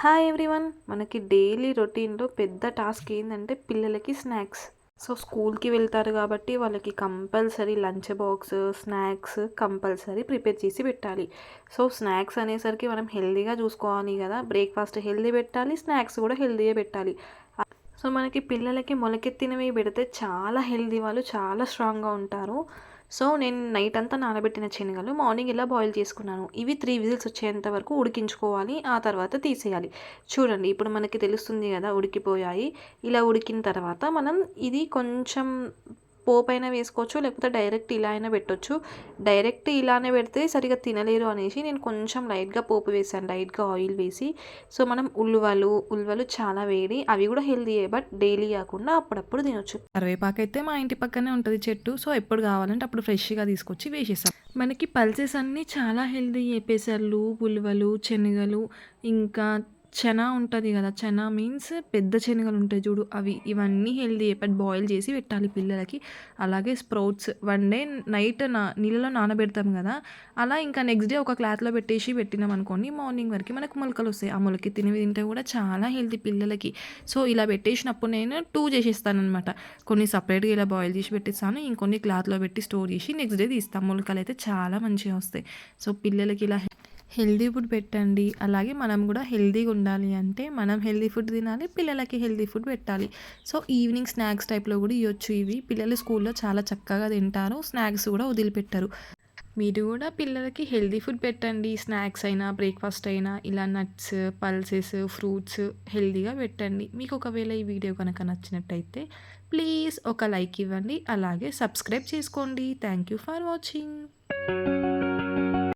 Hi everyone. మనకి daily రొటీన్‌లో పెద్ద టాస్క్ ఏందంటే పిల్లలకి స్నాక్స్. సో, స్కూల్‌కి వెళ్తారు కాబట్టి వాళ్ళకి compulsory lunch box, snacks compulsory prepare చేసి పెట్టాలి. సో, స్నాక్స్ అనేసరికి మనం హెల్తీగా చూసుకోవాలి కదా! బ్రేక్‌ఫాస్ట్ హెల్తీ పెట్టాలి. స్నాక్స్ కూడా హెల్తీయే పెట్టాలి. సో, మనకి పిల్లలకి మొలకెత్తినవి పెడితే చాలా హెల్తీ, వాళ్ళు చాలా స్ట్రాంగ్‌గా ఉంటారు. సో, నేను నైట్ అంతా నానబెట్టిన శనగలు మార్నింగ్ ఇలా బాయిల్ చేసుకున్నాను. ఇవి 3 విజిల్స్ వచ్చేంత వరకు ఉడికించుకోవాలి. ఆ తర్వాత తీసేయాలి. చూడండి ఇప్పుడు మనకి తెలుస్తుంది కదా! ఉడికిపోయాయి. ఇలా ఉడికిన తర్వాత మనం ఇది కొంచెం పోపైనా వేసుకోవచ్చు, లేకపోతే డైరెక్ట్ ఇలా అయినా పెట్టొచ్చు. డైరెక్ట్ ఇలానే పెడితే సరిగ్గా తినలేరు అనేసి నేను కొంచెం లైట్‌గా పోపు వేశాను. లైట్‌గా ఆయిల్ వేసి. సో, మనం ఉలువలు చాలా వేడి. అవి కూడా హెల్తీయే. బట్ డైలీ కాకుండా అప్పుడప్పుడు తినొచ్చు. కరివేపాకైతే మా ఇంటి పక్కనే ఉంటది చెట్టు. సో, ఎప్పుడు కావాలంటే అప్పుడు ఫ్రెష్‌గా తీసుకొచ్చి వేసేస్తాం. మనకి పల్సెస్ అన్నీ చాలా హెల్తీయే. పెసర్లు, ఉలువలు, శనగలు, ఇంకా చనా ఉంటది గదా! చనా మీన్స్ పెద్ద శనగలుంటాయి జూడు అవి. ఇవన్నీ హెల్తీయే. బట్ బాయిల్ చేసి పెట్టాలి పిల్లలకి. అలాగే స్ప్రౌట్స్ వన్ డే నైట్ నీళ్ళలో నానబెడతాం గదా! అలా ఇంకా నెక్స్ట్ డే ఒక క్లాత్‌లో పెట్టినామనుకోండి మార్నింగ్ వరకి మనకు మొలకలొస్తాయి. ఆ మొలకెత్తినవి తింటే కూడా చాలా హెల్తీ పిల్లలకి. సో, ఇలా పెట్టేసినప్పుడు నేను 2 చేసేస్తాననమాట. కొన్ని సెపరేట్‌గా ఇలా బాయిల్ చేసి పెట్టేస్తాను. ఇంకొన్ని క్లాత్‌లో పెట్టి స్టోర్ చేసి నెక్స్ట్ డే తీస్తాం. మొలకలైతే చాలా మంచిగా వస్తాయి. సో, పిల్లలకి ఇలా హెల్తీ ఫుడ్ పెట్టండి. అలాగే మనం కూడా హెల్తీగా ఉండాలి అంటే మనం హెల్తీ ఫుడ్ తినాలి. పిల్లలకి హెల్తీ ఫుడ్ పెట్టాలి. సో, ఈవినింగ్ స్నాక్స్ టైప్‌లో కూడా ఇయ్యొచ్చు ఇవి. పిల్లలు స్కూల్‌లో చాలా చక్కగా తింటారు. స్నాక్స్ కూడా వదిలిపెట్టరు. మీరు కూడా పిల్లలకి హెల్తీ ఫుడ్ పెట్టండి. స్నాక్స్ అయినా, బ్రేక్‌ఫాస్ట్ అయినా ఇలా నట్స్, పల్సెస్, ఫ్రూట్స్ హెల్తీగా పెట్టండి. మీకు ఒకవేళ ఈ వీడియో కనుక నచ్చినట్టయితే ప్లీజ్ ఒక లైక్ ఇవ్వండి. అలాగే సబ్స్క్రైబ్ చేసుకోండి. Thank you for watching.